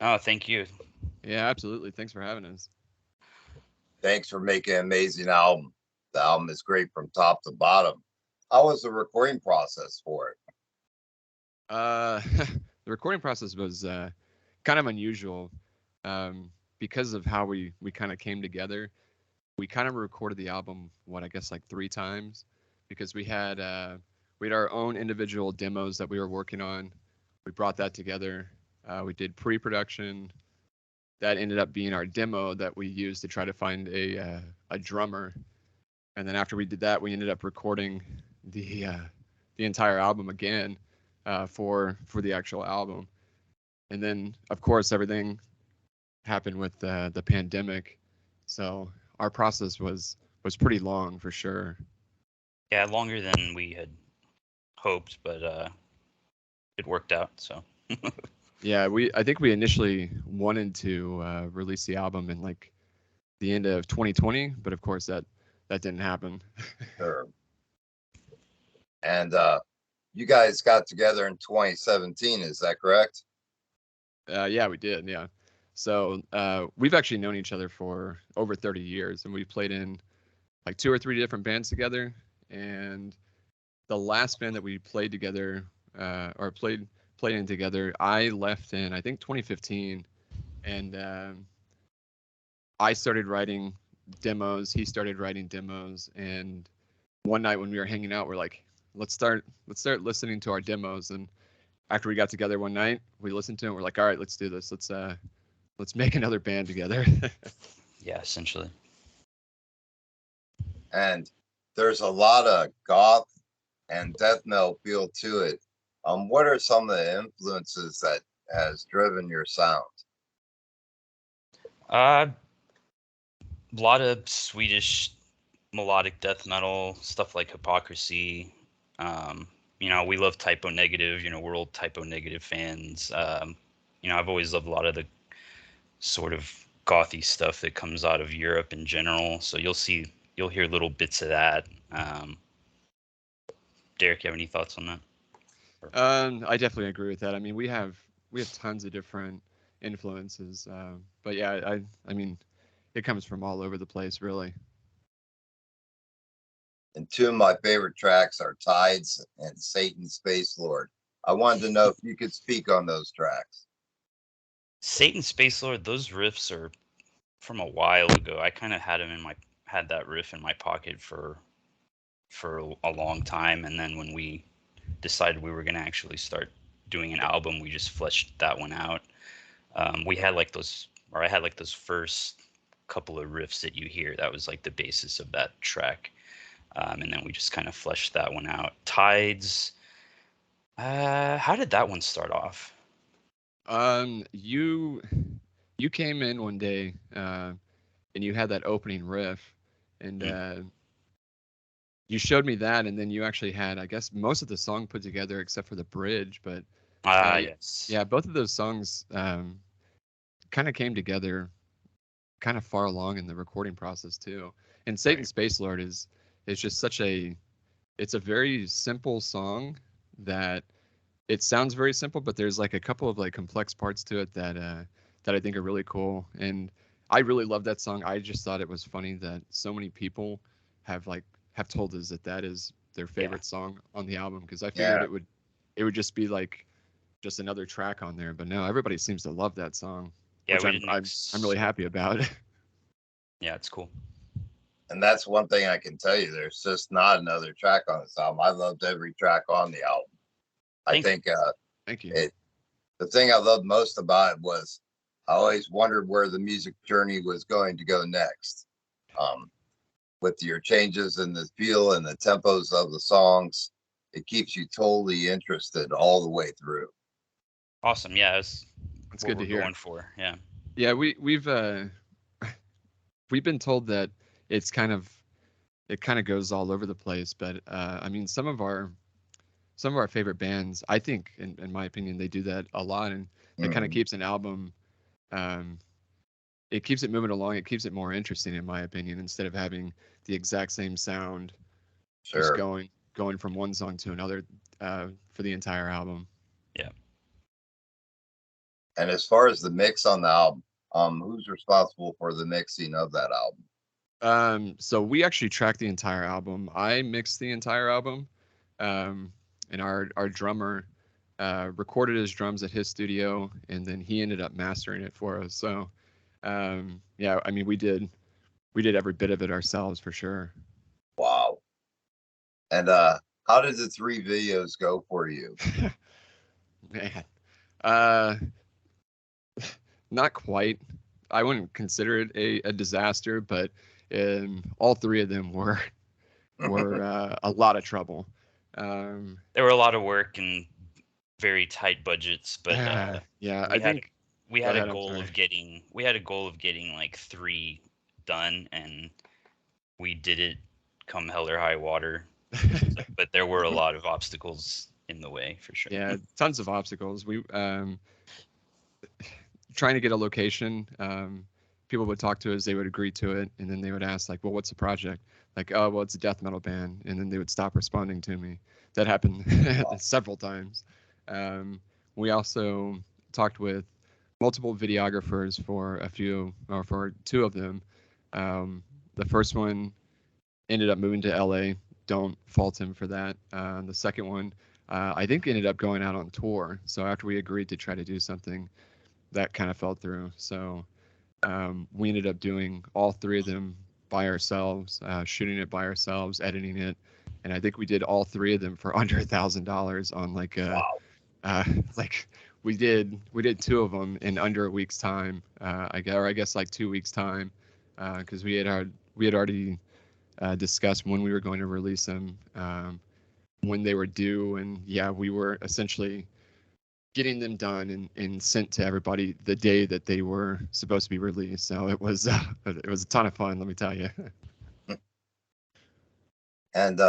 Oh, thank you. Yeah, absolutely. Thanks for having us. Thanks for making an amazing album. The album is great from top to bottom. How was the recording process for it? The recording process was kind of unusual because of how we kind of came together. We kind of recorded the album, what I guess like 3 times, because we had our own individual demos that we were working on. We brought that together. We did pre-production. That ended up being our demo that we used to try to find a drummer. And then after we did that, we ended up recording the entire album again for the actual album. And then of course everything happened with the pandemic, so our process was pretty long for sure. Yeah, longer than we had hoped, but it worked out. So Yeah, we I think we initially wanted to release the album in like the end of 2020, but of course that didn't happen. Or, and you guys got together in 2017, is that correct? Yeah, we did. Yeah. So we've actually known each other for over 30 years, and we played in like 2 or 3 different bands together. And the last band that we played together or played in together, I left in I think 2015, and I started writing demos. He started writing demos, and one night when we were hanging out, we're like, let's start listening to our demos. And after we got together one night, we listened to it. And we're like, all right, let's do this. Let's make another band together. yeah, essentially. And there's a lot of goth and death metal feel to it. What are some of the influences that has driven your sound? A lot of Swedish melodic death metal stuff like Hypocrisy. Um, we love Typo Negative. We're old Typo Negative fans. I've always loved a lot of the sort of gothy stuff that comes out of Europe in general. So you'll hear little bits of that. Derek, you have any thoughts on that? I definitely agree with that. I mean, we have tons of different influences, but yeah, I mean, it comes from all over the place, really. And two of my favorite tracks are Tides and Satan Space Lord. I wanted to know if you could speak on those tracks. Satan Space Lord, those riffs are from a while ago. I kind of had that riff in my pocket for a long time, and then when we decided we were going to actually start doing an album, we just fleshed that one out. We had like those, or I had like those first couple of riffs that you hear. That was like the basis of that track, and then we just kind of fleshed that one out. Tides. How did that one start off? You came in one day, and you had that opening riff, and Mm. you showed me that, and then you actually had, I guess, most of the song put together except for the bridge. But Ah, uh, yes. yeah, both of those songs kind of came together kind of far along in the recording process too. And Satan Right. Space Lord is just such a it's a very simple song that it sounds very simple, but there's like a couple of like complex parts to it that I think are really cool. And I really love that song. I just thought it was funny that so many people have told us that that is their Yeah. favorite song on the album, because I figured Yeah, it would just be like just another track on there. But no, everybody seems to love that song, Yeah, which we I'm didn't I'm I'm really happy about. Yeah, it's cool. and that's one thing I can tell you. There's just not another track on this album. I loved every track on the album. I Thank you. think Thank you. it. The thing I loved most about it was I always wondered where the music journey was going to go next. Um, with your changes in the feel and the tempos of the songs, it keeps you totally interested all the way through. Awesome. Yeah, that's It's what good we're to hear. going for. Yeah. Yeah, we've been told that it's kind of it kind of goes all over the place, but I mean some of our favorite bands, I think, in my opinion, they do that a lot, and it kind of Mhm. keeps an album, um, it keeps it moving along. It keeps it more interesting, in my opinion, instead of having the exact same sound, just Sure. going from one song to another for the entire album. Yeah. And as far as the mix on the album, who's responsible for the mixing of that album? So we actually tracked the entire album. I mixed the entire album, and our drummer recorded his drums at his studio, and then he ended up mastering it for us. So yeah, I mean, we did every bit of it ourselves for sure. Wow. And how did the 3 videos go for you? Man, not quite. I wouldn't consider it a disaster, but all 3 of them were a lot of trouble. There were a lot of work and very tight budgets, but yeah, we I had think we had go a ahead, I'm goal sorry. of getting like 3 done, and we did it come hell or high water. But there were a lot of obstacles in the way for sure. Yeah, tons of obstacles. We trying to get a location. People would talk to us, they would agree to it, and then they would ask like, "Well, what's the project?" Like, "Oh, well, it's a death metal band," and then they would stop responding to me. That happened several times. We also talked with multiple videographers for for 2 of them. The first one ended up moving to LA. Don't fault him for that. The second one, I think, ended up going out on tour. So after we agreed to try to do something, that kind of fell through. So we ended up doing all 3 of them by ourselves, shooting it by ourselves, editing it, and I think we did all 3 of them for under $1,000 on like like we did 2 of them in under a week's time. I guess like 2 weeks time, because we had already discussed when we were going to release them, when they were due, and yeah, we were essentially getting them done and sent to everybody the day that they were supposed to be released. So it was a ton of fun, let me tell you. And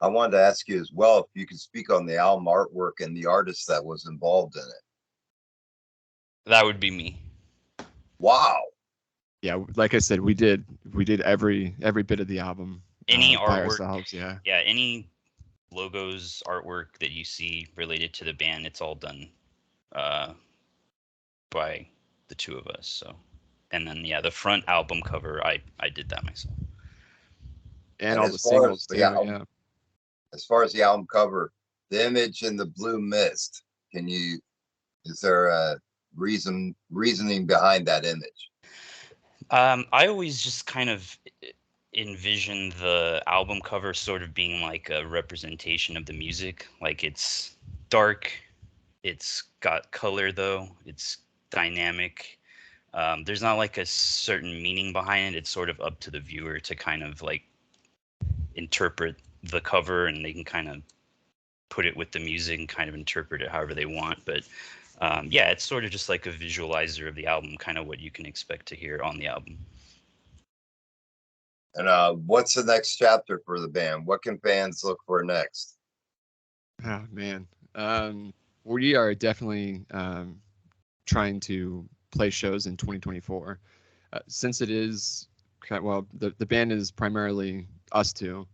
I wanted to ask you as well if you could speak on the album artwork and the artist that was involved in it. That would be me. Wow. Yeah, like I said, we did every bit of the album. Any by artwork, ourselves, yeah. Yeah, any logos, artwork that you see related to the band, it's all done by the 2 of us. So, and then yeah, the front album cover, I did that myself. And all the singles too, yeah. As far as the album cover, the image in the blue mist, is there a reasoning behind that image? I always just kind of envision the album cover sort of being like a representation of the music. Like, it's dark, it's got color though, it's dynamic. There's not like a certain meaning behind it. It's sort of up to the viewer to kind of like interpret the cover, and they can kind of put it with the music and kind of interpret it however they want. But yeah, it's sort of just like a visualizer of the album, kind of what you can expect to hear on the album. And what's the next chapter for the band? What can fans look for next? Oh man, we are definitely trying to play shows in 2024. Since it is, well, the band is primarily us 2.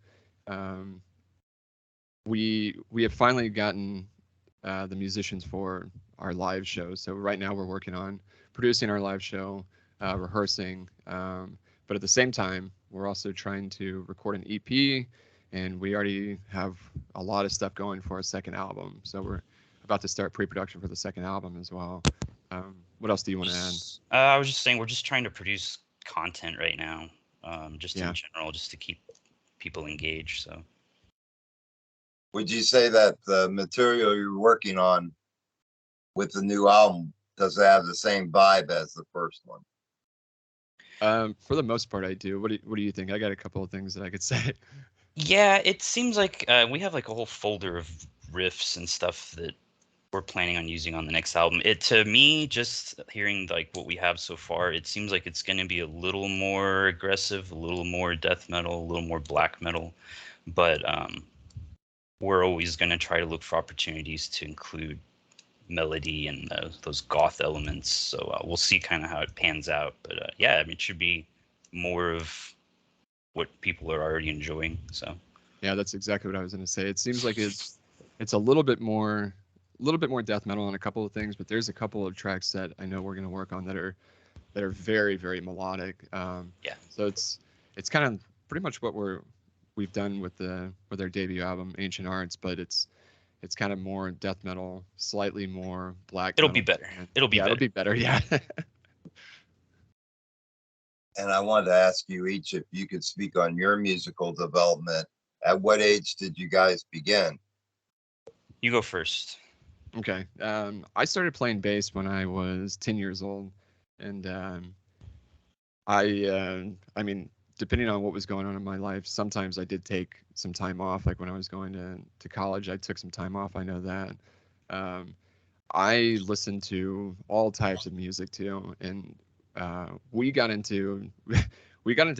We have finally gotten the musicians for our live show. So right now we're working on producing our live show, rehearsing, but at the same time we're also trying to record an EP, and we already have a lot of stuff going for our second album. So we're about to start pre-production for the second album as well. What else do you want to add? I was just saying, we're just trying to produce content right now, just in general, just to keep people engaged. So, would you say that the material you're working on with the new album does it have the same vibe as the first one? For the most part, I do. What do you think? I got a couple of things that I could say. Yeah, it seems like we have like a whole folder of riffs and stuff that we're planning on using on the next album. To me, just hearing like what we have so far, it seems like it's going to be a little more aggressive, a little more death metal, a little more black metal, but we're always going to try to look for opportunities to include melody and those goth elements. So we'll see kind of how it pans out. But yeah, I mean, it should be more of what people are already enjoying. So yeah, that's exactly what I was going to say. It seems like it's a little bit more little bit more death metal on a couple of things, but there's a couple of tracks that I know we're going to work on that are very, very melodic. Yeah. So it's kind of pretty much what we've done with our debut album, Ancient Arts, but it's kind of more death metal, slightly more black. It'll be metal. better. It'll be yeah, better. it'll be better. Yeah. And I wanted to ask you each if you could speak on your musical development. At what age did you guys begin? You go first. Okay. I started playing bass when I was 10 years old, and I mean, depending on what was going on in my life, sometimes I did take some time off. Like when I was going to college, I took some time off. I know that. I listened to all types of music too, and we got into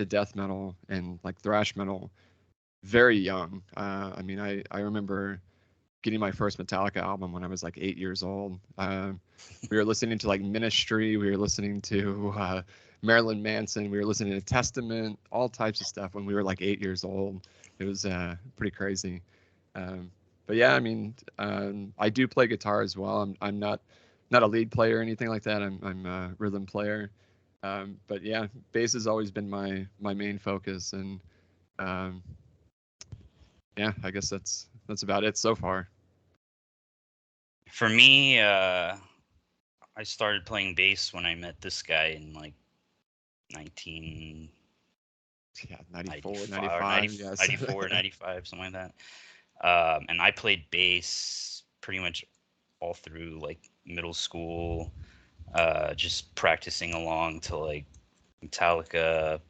death metal and like thrash metal very young. I mean, I remember getting my first Metallica album when I was like 8 years old. We were listening to like Ministry. We were listening to Marilyn Manson. We were listening to Testament, all types of stuff when we were like 8 years old. It was pretty crazy. But yeah, I mean, I do play guitar as well. I'm not a lead player or anything like that. I'm a rhythm player. But yeah, bass has always been my main focus, and yeah, I guess that's about it so far. For me, I started playing bass when I met this guy in like 94, 95, 95, yes. 94, 95, something like that. And I played bass pretty much all through like middle school, just practicing along to like Metallica,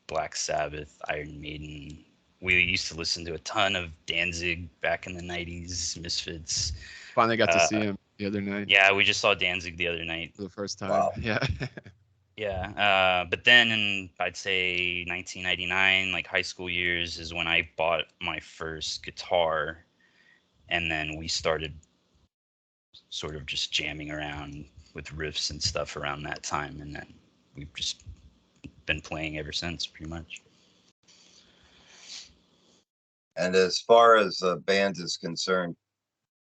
Black Sabbath, Iron Maiden. We used to listen to a ton of Danzig back in the 90s, Misfits. Finally got to see him the other night. Yeah, we just saw Danzig the other night. For the first time. Wow. Yeah. Yeah, but then in, I'd say 1999, like high school years, is when I bought my first guitar, and then we started sort of just jamming around with riffs and stuff around that time, and then we've just been playing ever since, pretty much. And as far as the band is concerned,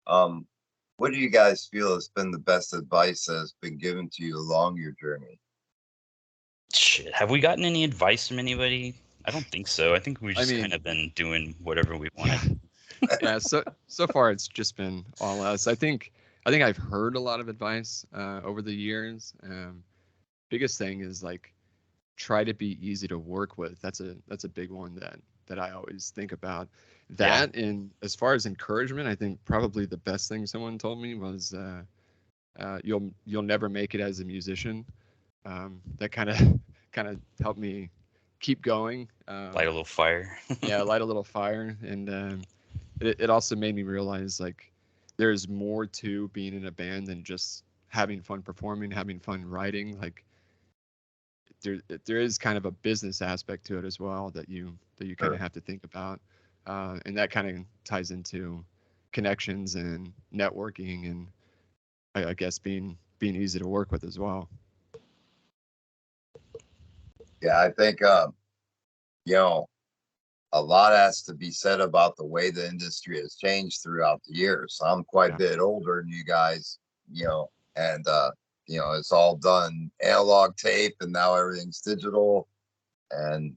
what do you guys feel has been the best advice that has been given to you along your journey? Shit, have we gotten any advice from anybody? I don't think so. I think we've just mean, kind of been doing whatever we wanted. Yeah. So far it's just been all us. I think I've heard a lot of advice over the years. Biggest thing is like try to be easy to work with. That's a big one that I always think about. That, and as far as encouragement, I think probably the best thing someone told me was you'll never make it as a musician. That kind of helped me keep going. Light a little fire. Yeah, light a little fire, and it also made me realize like there's more to being in a band than just having fun performing, having fun writing. Like there is kind of a business aspect to it as well that you kind of have to think about, and that kind of ties into connections and networking, and I guess being easy to work with as well. Yeah, I think you know, a lot has to be said about the way the industry has changed throughout the years. I'm quite a bit older than you guys, and it's all done analog tape, and now everything's digital, and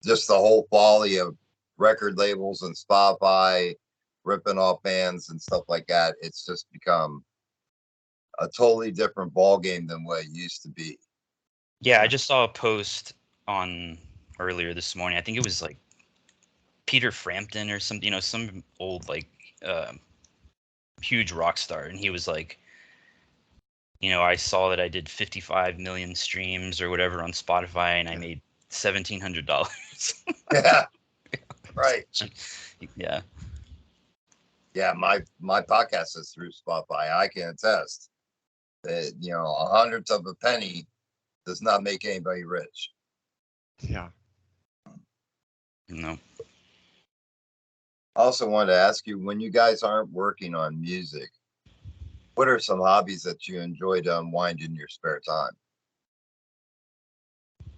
just the whole folly of record labels and Spotify ripping off bands and stuff like that. It's just become a totally different ball game than what it used to be. Yeah, I just saw a post on earlier this morning. I think it was like Peter Frampton or some, some old like huge rock star, and he was like, I saw that I did 55 million streams or whatever on Spotify, and I made $1,700. Yeah, right. Yeah. Yeah, my podcast is through Spotify. I can attest that a hundredth of a penny does not make anybody rich. Yeah. No. I also wanted to ask you, when you guys aren't working on music, what are some hobbies that you enjoy to unwind in your spare time?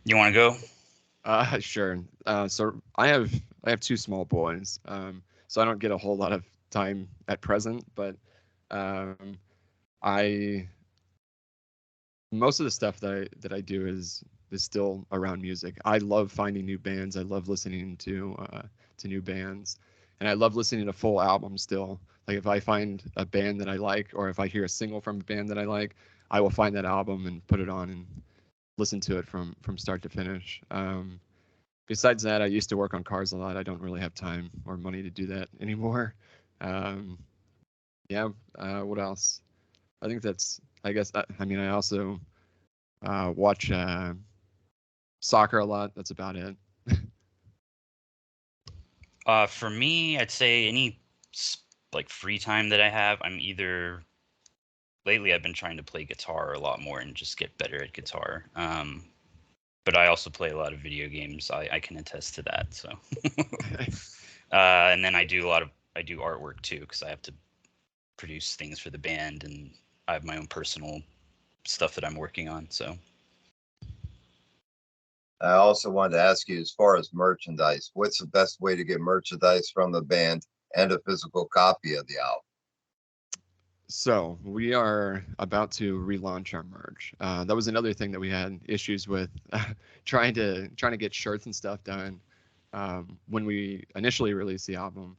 You want to go? Sure. So I have two small boys, so I don't get a whole lot of time at present, but I most of the stuff that I do is still around music. I love finding new bands. I love listening to new bands, and I love listening to full albums still. Like if I find a band that I like, or if I hear a single from a band that I like, I will find that album and put it on and listen to it from start to finish. Besides that, I used to work on cars a lot. I don't really have time or money to do that anymore. Yeah. What else? I think that's. I guess. I mean, I also watch soccer a lot. That's about it. For me, I'd say any like free time that I have, lately I've been trying to play guitar a lot more and just get better at guitar. But I also play a lot of video games. I can attest to that. So, and then I do artwork too, because I have to produce things for the band, and I have my own personal stuff that I'm working on. So. I also wanted to ask you, as far as merchandise, what's the best way to get merchandise from the band and a physical copy of the album? So we are about to relaunch our merch. That was another thing that we had issues with, trying to get shirts and stuff done. When we initially released the album,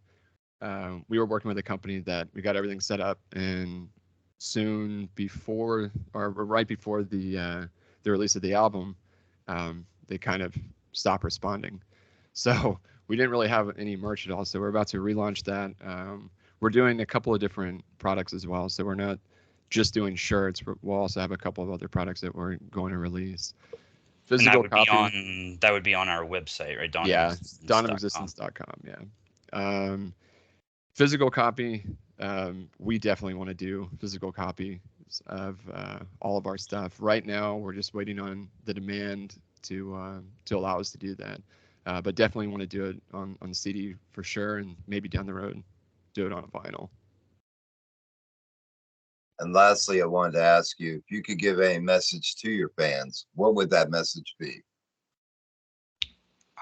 we were working with a company that we got everything set up, and soon before, or right before the release of the album, they kind of stopped responding. So we didn't really have any merch at all. So we're about to relaunch that. We're doing a couple of different products as well. So we're not just doing shirts. We'll also have a couple of other products that we're going to release. Physical copy. That would be on our website, right? Yeah, dawnofresistance.com. Yeah. Physical copy. We definitely want to do physical copy of all of our stuff. Right now, we're just waiting on the demand to allow us to do that. But definitely want to do it on CD for sure, and maybe down the road do it on a vinyl. And lastly, I wanted to ask you, if you could give a message to your fans, what would that message be?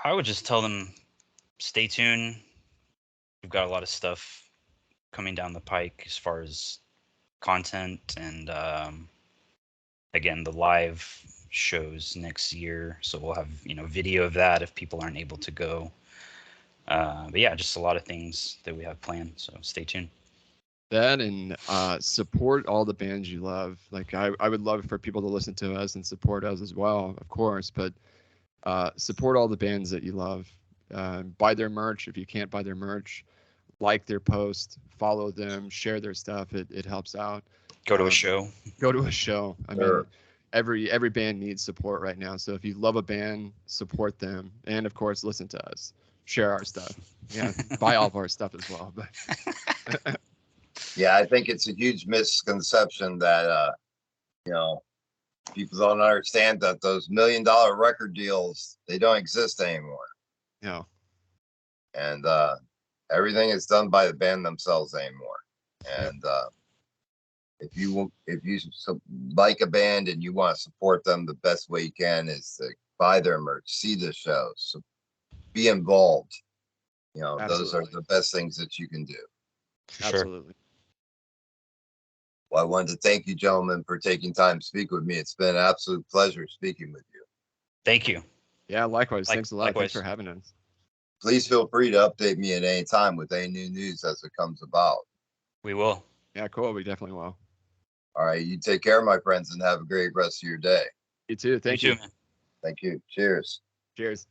I would just tell them, stay tuned. We've got a lot of stuff coming down the pike as far as content, and again, the live shows next year. So we'll have, video of that if people aren't able to go. But yeah, just a lot of things that we have planned. So stay tuned. That, and support all the bands you love. Like I would love for people to listen to us and support us as well, of course, but support all the bands that you love. Buy their merch if you can't buy their merch. Like their post, follow them, share their stuff. It helps out. Go to a show. Go to a show. I Sure. mean, every band needs support right now. So if you love a band, support them, and of course, listen to us. Share our stuff. Yeah, buy all of our stuff as well. But Yeah, I think it's a huge misconception that people don't understand that those $1 million record deals, they don't exist anymore. No. And everything is done by the band themselves anymore. And if you like a band and you want to support them, the best way you can is to buy their merch, see the shows, so be involved. Those are the best things that you can do. Absolutely. Well, I wanted to thank you, gentlemen, for taking time to speak with me. It's been an absolute pleasure speaking with you. Thank you. Yeah, likewise. Thanks a lot. Likewise. Thanks for having us. Please feel free to update me at any time with any new news as it comes about. We will. Yeah, cool. We definitely will. All right. You take care, my friends, and have a great rest of your day. You too. Thank you. Man. Thank you. Cheers. Cheers.